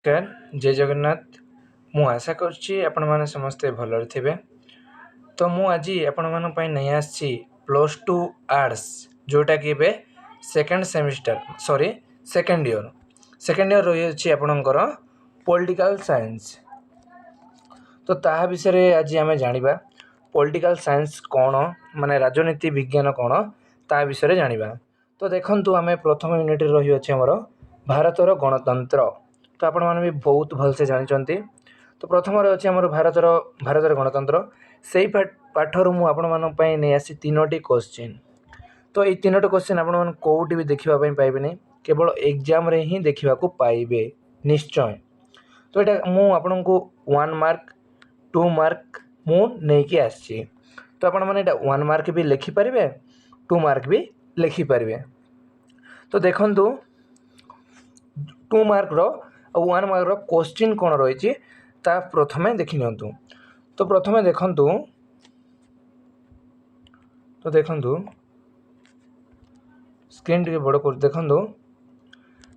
नमस्कार जय जगन्नाथ मु आशा करछि आपण माने समस्ते भलरे थिबे। तो मु आज आपण मान पई नै आछि +2 आर्ट्स जोटा कि बे सेकंड सेमिस्टर सेकंड ईयर रही अछि आपणकर पॉलिटिकल साइंस। तो ताहा विषय रे आज आमे जानिबा पॉलिटिकल साइंस कोन माने राजनीति विज्ञान कोन ता विषय रे जानिबा। तो देखंतु आमे प्रथम यूनिट रे रही अछि हमर भारतर गणतंत्र। तो आपण माने भी बहुत भल से जानिचंती। तो प्रथम रे अछि हमर भारतर गणतंत्र सेही पाठर मु आपण मान पई नै आसी तीनोटी क्वेश्चन। तो ए तीनोटी क्वेश्चन आपण मान कोउटी भी देखिबा पई पाइबेनी, केवल एग्जाम रे ही देखिबा को पाइबे निश्चय। तो एटा मु आपण को 1 मार्क 2 मार्क मु नै कि आसी। तो आपण माने एटा 1 मार्क भी लिखि परिबे 2 मार्क भी लिखि परिबे। तो देखंतु 2 मार्क रो 1 मार्क रो क्वेश्चन कोन रहिछि ता प्रथमे देखि नियंतु। तो प्रथमे देखंतु स्क्रीन टिके बड़ कर देखंतु।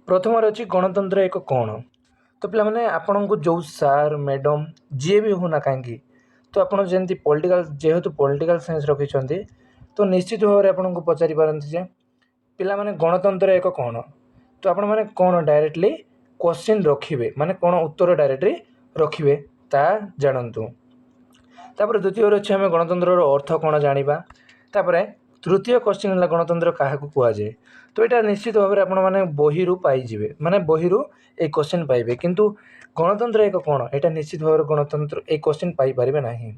प्रथम अछि गणतंत्र एक कोण। तो पिला माने आपन को जो सर मैडम जे भी होना कांगी, तो आपन जेंति पॉलिटिकल जेहेतु पॉलिटिकल साइंस रखिछंती, तो निश्चित भाव रे आपन को पचारि पारंती जे पिला माने गणतंत्र एक कोण। तो आपण माने कोण डायरेक्टली क्वेश्चन रखिबे, माने कोण उत्तर डायरेक्टली रखिबे ता जानंतु। तापर द्वितीय अछि हम गणतंत्र रो अर्थ कोण जानिबा। तापर तृतीय क्वेश्चन हला गणतंत्र काहाकू कुआ जाय। तो एटा निश्चित भाव रे आपण माने बही रु पाई जिवे, माने बही रु ए क्वेश्चन पाइबे, किंतु गणतंत्र एक कोण एटा निश्चित भाव रे गणतंत्र ए क्वेश्चन पाई परिबे नाही।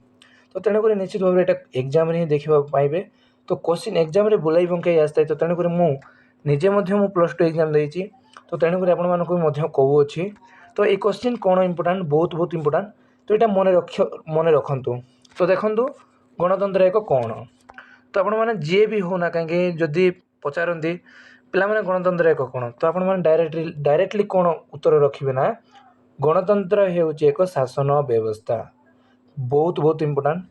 तो तेणु करी निश्चित भाव रे एटा एग्जाम रे ही देखिबा पाइबे। तो क्वेश्चन एग्जाम रे बुलाई बंकाई आस्ताय। तो तेणु करी मु निजे मध्य मु +2 एग्जाम देइछि। तो तेणु करी आपण मानको मध्य कहू अछि। तो ए क्वेश्चन कोन इंपोर्टेंट बहुत इंपोर्टेंट। तो एटा मने रखंतु। तो देखंतु गणतंत्र एक कोण। तो आपण माने जे भी होना कांगे जदी पचारंती पिला माने गणतंत्र एक कोण, तो आपण माने डायरेक्टली कोण उत्तर रखिबे ना गणतंत्र हेउची एक शासन व्यवस्था। बहुत इंपोर्टेंट।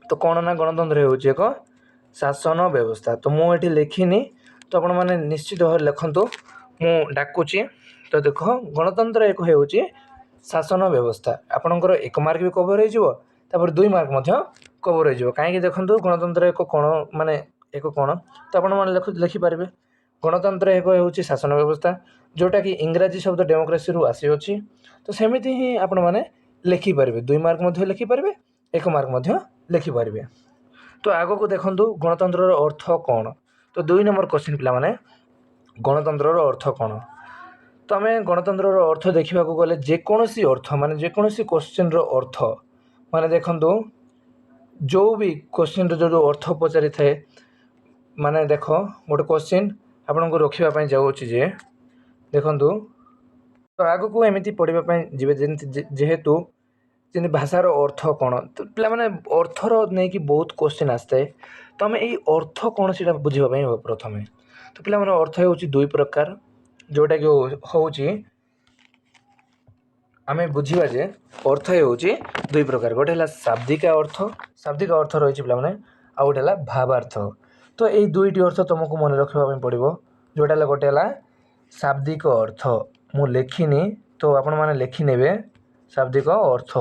तो कोण ना गणतंत्र हेउची एक शासन व्यवस्था। तो मु एठी लेखिनी, तो आपण माने निश्चित भाव लेखंतु मु डाकुची। तो देखो गणतंत्र एक हेउची शासन व्यवस्था। आपनकर 1 मार्क भी कवर हो जिवो, तापर 2 मार्क मध्य कवर हो जिवो। काहे कि देखंतु गणतंत्र एक कोण माने एक कोण। तो आपण माने लिखि पारिबे गणतंत्र एक हेउची शासन व्यवस्था, जोटा कि इंग्रजी शब्द डेमोक्रेसी रु आसी अछि। तो सेमिति ही आपण माने लिखि पारिबे 2 मार्क मध्य लिखि पारिबे 1 मार्क मध्य लिखि पारिबे। तो आगो को देखंतु गणतंत्र रो अर्थ कोन। तो 2 नंबर क्वेश्चन पिला माने गणतंत्र रो अर्थ कोन। तो हमें गणतंत्र रो अर्थ देखिबा को गले जे कोनोसी अर्थ माने जे कोनोसी क्वेश्चन रो अर्थ माने देखंतु जो भी क्वेश्चन रो जो अर्थ पचारि थाए, माने देखो गोटे क्वेश्चन आपन को रखिबा पई जाउ अछि जे देखंतु। तो आगो को एमिति पढिबा पई जिवे जेहेतु जेनि भाषार अर्थ कोन। तो पिला माने अर्थ रो नै कि बहुत क्वेश्चन आस्ते। तो हमें एई अर्थ कोन सेटा बुझिबा पई प्रथमे। तो पिला माने अर्थ हेउची 2 प्रकार, जोटा कि होउची आमे बुझिबा जे अर्थ हेउची 2 प्रकार। गोटे हला शाब्दिक अर्थ रहिछि पिला माने, आ गोटे हला भावार्थ। तो एई दुईटी अर्थ तुमको मन रखिबा पई पड़िबो। जोटा हला गोटे हला शाब्दिक अर्थ मु लेखिनी, तो आपण माने लेखि नेबे शाब्दिक अर्थ।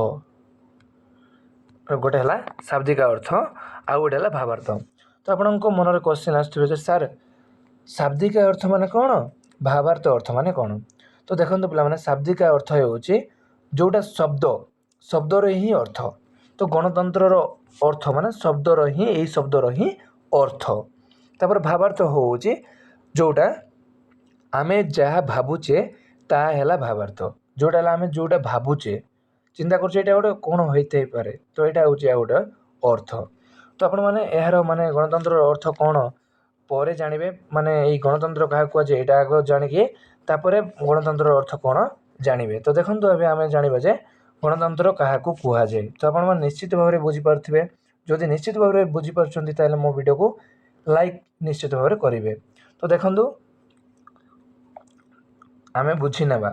गोटे हला शाब्दिक अर्थ आ गोटे हला भावार्थ। तो आपनको मन रे क्वेश्चन आस्थिबे जे सर शाब्दिक अर्थ माने कोन, भावार्थ अर्थ माने कोन। तो देखंतु पिला माने शाब्दिक अर्थ हेउची जोटा शब्द रे ही अर्थ। तो गणतंत्र रो अर्थ माने शब्द रो ही एई शब्द रो ही अर्थ। तापर भावार्थ होउची जोटा आमे जहा भाबुचे ता हेला भावार्थ। जोटा हला आमे जोटा भाबुचे चिंता करछे एटा गोटे कोन होइते पारे, तो एटा होउची आ गोटे अर्थ। तो आपण माने एहार माने गणतंत्र रो अर्थ कोन परे जानिबे। माने एई गणतंत्र काहा कुआ जे एटा आगो जानिके तापरे गणतंत्र रो अर्थ कोन जानिबे। तो देखंतु अबे आमे जानिबा जे गणतंत्र काहाकू कुआ जाय। तो आपण माने निश्चित भाव रे बुझि पारथिबे। जदि निश्चित भाव रे बुझि परछन्ती ताले मो वीडियो को लाइक निश्चित भाव रे करिवे। तो देखंतु आमे बुझि नेबा।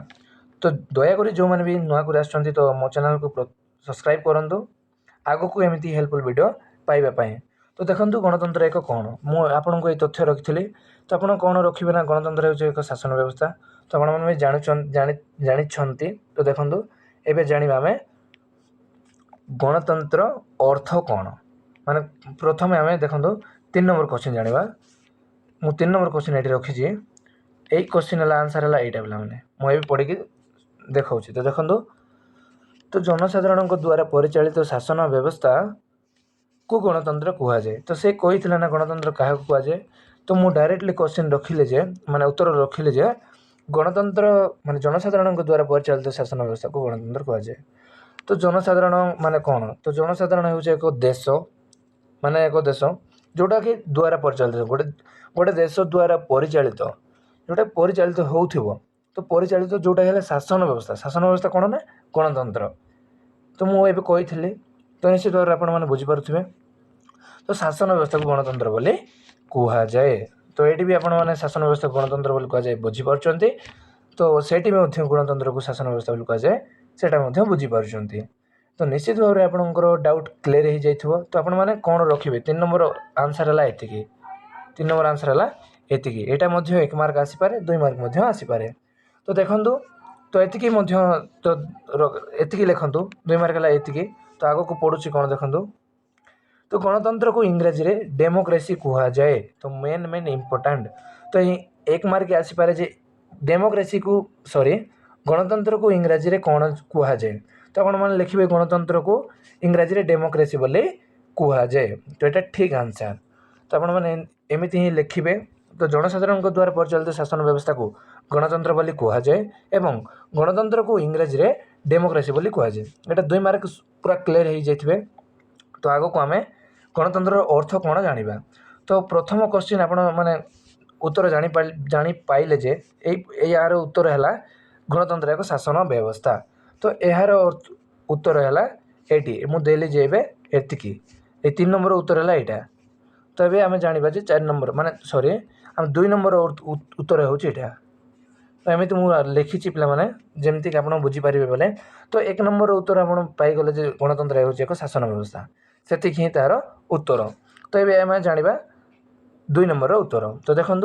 तो दया करी जो माने भी नुआ कर आछन्ती तो मो चैनल को सब्सक्राइब करंतु आगो को एमिति हेल्पफुल वीडियो पाइबा पई। तो देखंतु गणतंत्र एक कौन मु आपनको ये तथ्य रखिथिली तो आपण कौन रखिबे ना गणतंत्र हेउचे एक शासन व्यवस्था तो आपण माने जानि तो देखंतु एबे जानिबा आमे गणतंत्र अर्थ कौन माने प्रथमे आमे देखंतु 3 नंबर क्वेश्चन जानिबा मु 3 नंबर क्वेश्चन एठी रखिछि एई क्वेश्चन हला आंसर हला एटा बला माने मु एबे पढि के देखाउछि तो देखंतु तो जनसाधारण द्वारा परिचालित शासन व्यवस्था को गणतंत्र कुहा जाए तो से कही ना गणतंत्र क्या कुहा जाए तो मु डायरेक्टली क्वेश्चन रखिले जे माने उत्तर रखिले जे गणतंत्र माने जनसाधारण द्वारा परिचालित शासन व्यवस्था को गणतंत्र कुहा जाए तो जनसाधारण माने कौन तो जनसाधारण होचे एक देश माने एक देश जोटा कि द्वारा परिचालित गोटे गोटे देश द्वारा परिचालित जोटा परिचालित होउथिबो तो परिचालित जोटा है शासन व्यवस्था कौन ना गणतंत्र तो मु एबे कही तो निश्चित भाव आपण मैंने बुझीपारे तो शासन व्यवस्था को गणतंत्र बोली कुहा जाए तो ये भी आपण मैंने शासन व्यवस्था गणतंत्र बोली कुहा जाए बुझीपारुछंती तो सेठी में गणतंत्र को शासन व्यवस्था बोली कुहा जाए सेटा बुझीपारुछंती तो निश्चित भाव आपंकर डाउट क्लियर हो जाइथिबो तो आपण मैंने कौन रखिए 3 नंबर आंसर है एतिकी 3 नंबर आंसर है एतिकी एटा मध्य 1 मार्क आसीपारे 2 मार्क मध्य आसीपारे तो देखंतु तो एतिकी मध्य तो एतिकी लिखंतु 2 मार्क है एतिकी तो आगो को पड़ुछि कौन देखंतु तो गणतंत्र को इंग्रजी रे डेमोक्रेसी कुहा जाए तो मेन इम्पोर्टेंट तो 1 मार्क आसीपारे जे डेमोक्रेसी को सॉरी गणतंत्र को इंग्रजी रे कौन कुहा जाए तो आपण माने लिखिबे गणतंत्र को इंग्रजी रे डेमोक्रेसी बोले कुहा जाए तो एटा ठीक आंसर तो आपण माने एमिति ही लिखिबे तो जनसाधारण द्वारा परिचालित शासन व्यवस्था को गणतंत्र बोली कुहा जाए एवं गणतंत्र को इंग्रजी रे डेमोक्रेसी बोली कुहा जाए एटा 2 मार्क पूरा क्लियर हो जाइथिबे तो आगो को आमे गणतंत्र अर्थ कौन जानिबा तो प्रथम क्वेश्चन आपण माने उत्तर जानी पाइले जे यार उत्तर है गणतंत्र एक शासन व्यवस्था तो यार उत्तर है एटी मु देली जे एतिकी 3 नंबर उत्तर है यहाँ तो ये आम जाना जे 4 नंबर माने सॉरी आम 2 नंबर उत्तर होची एटा तो एमती मुझे लिखी पे मैंने जमीक आप बुझीपारे बोले तो 1 नंबर उत्तर आप पाईगले गणतंत्र हो एक शासन व्यवस्था से ही तार उत्तर तो ये आम जाना 2 नंबर उत्तर तो देखो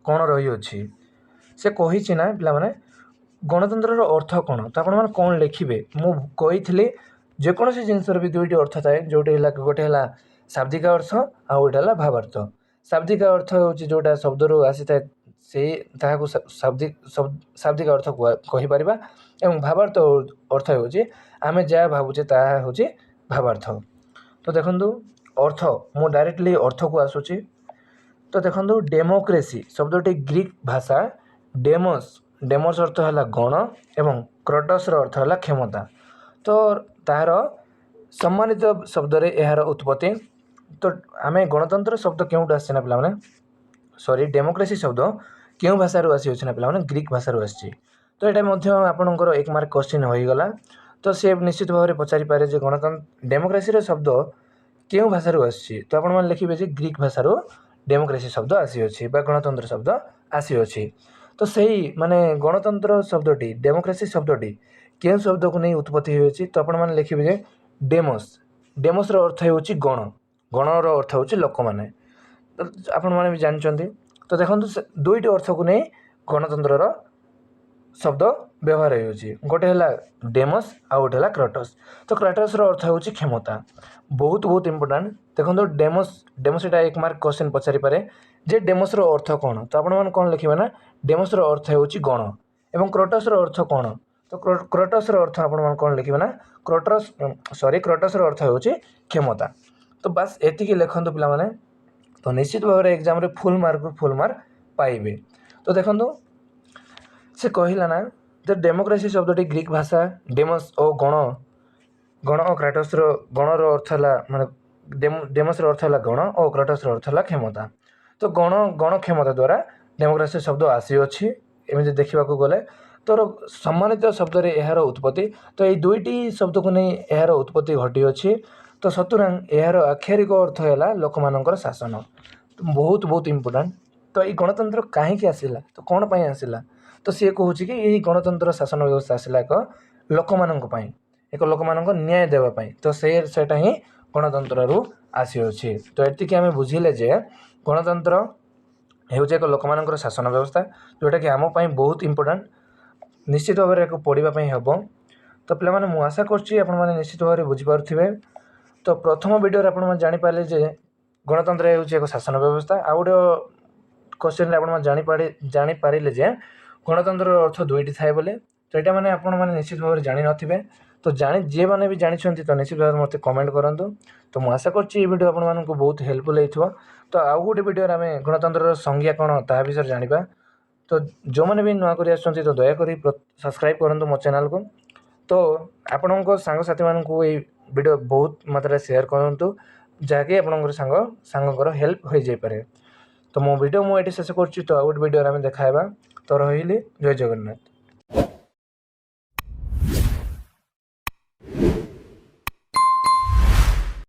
कौन रही से कही ना पे मैंने गणतंत्र अर्थ कौन तो आप कौन लिखे मुझे जेकोसी जिनसर भी 2टी अर्थ थाए जोटी गोटे है शाब्दिक अर्थ आ गोटे है भावार्थ शाब्दिक अर्थ हूँ जोटा शब्द रू आसी था से शाब्दिक अर्थ कहीपर एवं भावार्थ अर्थ हूँ आम जहाँ भावुचे ताहा हूँ भावार्थ तो देखो अर्थ मु डायरेक्टली अर्थ को आसूची तो देखो डेमोक्रेसी शब्दटी ग्रीक भाषा डेमोस अर्थ है गण एवं क्रटस अर्थ है क्षमता तो तार सम्मानित शब्द रे यार उत्पत्ति तो आम गणतंत्र शब्द क्यों आसना पे सॉरी डेमोक्रेसी शब्द क्यों भाषार आसी ना पे ग्रीक भाषार आसी तो यहाँ आपंकर 1 मार्क क्वेश्चन होईगला तो सी निश्चित भाव में पचारि पारे जे गणतंत्र डेमोक्रेसी शब्द क्यों भाषार आसी तो आप लिखे जे ग्रीक भाषार डेमोक्रेसी शब्द आसी गणतंत्र शब्द आसी तो सही माने गणतंत्र शब्दटी डेमोक्रेसी शब्दटी क्यों शब्द को नहीं उत्पत्ति होती तो आप लिखे जे डेमोस अर्थ हो गण गणर अर्थ हूँ लोक मैंने तो आपण मैंने भी जानते तो देखो 2टी अर्थ को नहीं गणतंत्र शब्द व्यवहार होटे है डेमस आ गोटे है क्रटस तो क्रटस अर्थ हूँ क्षमता बहुत इंपोर्टेंट देखो डेमस एटा 1 मार्क क्वेश्चन पचारि पारे जे डेमस अर्थ कौन तो आपण कौन लिखे ना डेमस अर्थ हूँ गण एवं क्रटस अर्थ कौन तो क्रटस अर्थ आपण कौन लिखे ना क्रटस अर्थ हूँ क्षमता तो बस एतिकी लिखंतु पिला माने तो निश्चित भाव में एग्जाम रे फुल मार्क पाइबे तो देखो से कहला ना तो डेमोक्रेसी शब्दटी ग्रीक भाषा डेमस और गण और क्रटस गणर अर्थ है माने डेमस अर्थ है गण और क्रटस अर्थ है क्षमता तो गण क्षमता द्वारा डेमोक्रेसी शब्द आसी अच्छी एमती देखा गले तो सम्मानित शब्द रे यार उत्पत्ति तो ये 2टी शब्द को नहीं यार उत्पत्ति घटी अच्छी तो सतुरांग यार आक्षरिक अर्थ है लोक मानकर शासन तो बहुत इंपोर्टेंट तो ये गणतंत्र कहीं आसला तो कौन पाई आसला तो सी कहूँ कि यही गणतंत्र शासन व्यवस्था आसला एक लोक मान न्याय देवाई तो सेटा ही ଗଣତନ୍ତ୍ରରୁ ଆସିଅଛି। ତ ଏତିକି ଆମେ ବୁଝିଲେ ଯେ ଗଣତନ୍ତ୍ର ହେଉଛି ଏକ ଲୋକମାନଙ୍କର ଶାସନ ବ୍ୟବସ୍ଥା, ଯେଉଁଟାକି ଆମ ପାଇଁ ବହୁତ ଇମ୍ପୋର୍ଟାଣ୍ଟ। ନିଶ୍ଚିତ ଭାବରେ ଏହାକୁ ପଢ଼ିବା ପାଇଁ ହେବ। ତ ପିଲାମାନେ ମୁଁ ଆଶା କରୁଛି ଆପଣମାନେ ନିଶ୍ଚିତ ଭାବରେ ବୁଝିପାରୁଥିବେ। ତ ପ୍ରଥମ ଭିଡ଼ିଓରେ ଆପଣମାନେ ଜାଣିପାରିଲେ ଯେ ଗଣତନ୍ତ୍ର ହେଉଛି ଏକ ଶାସନ ବ୍ୟବସ୍ଥା। ଆଉ ଗୋଟେ କ୍ୱେଶ୍ଚନରେ ଆପଣମାନେ ଜାଣିପାରିଲେ ଯେ ଗଣତନ୍ତ୍ରର ଅର୍ଥ ଦୁଇଟି ଥାଏ ବୋଲି। ତ ଏଇଟା ମାନେ ଆପଣମାନେ ନିଶ୍ଚିତ ଭାବରେ ଜାଣିନଥିବେ। ତ ଯିଏମାନେ ବି ଜାଣିଛନ୍ତି ତ ନିଶ୍ଚିତ ଭାବରେ ମୋତେ କମେଣ୍ଟ କରନ୍ତୁ। ତ ମୁଁ ଆଶା କରୁଛି ଏହି ଭିଡ଼ିଓ ଆପଣମାନଙ୍କୁ ବହୁତ ହେଲ୍ପଫୁଲ୍ ହେଇଥିବ। ତ ଆଉ ଗୋଟେ ଭିଡ଼ିଓରେ ଆମେ ଗଣତନ୍ତ୍ରର ସଂଜ୍ଞା କ'ଣ ତାହା ବିଷୟରେ ଜାଣିବା। ତ ଯେଉଁମାନେ ବି ନୂଆ କରି ଆସୁଛନ୍ତି ତ ଦୟାକରି ସବସ୍କ୍ରାଇବ୍ କରନ୍ତୁ ମୋ ଚ୍ୟାନେଲକୁ। ତ ଆପଣଙ୍କ ସାଙ୍ଗସାଥିମାନଙ୍କୁ ଏଇ ଭିଡ଼ିଓ ବହୁତ ମାତ୍ରାରେ ସେୟାର କରନ୍ତୁ, ଯାହାକି ଆପଣଙ୍କର ସାଙ୍ଗଙ୍କର ହେଲ୍ପ ହୋଇଯାଇପାରେ। ତ ମୋ ଭିଡ଼ିଓ ମୁଁ ଏଠି ଶେଷ କରୁଛି। ତ ଆଉ ଗୋଟେ ଭିଡ଼ିଓରେ ଆମେ ଦେଖା ହେବା। ତ ରହିଲି, ଜୟ ଜଗନ୍ନାଥ।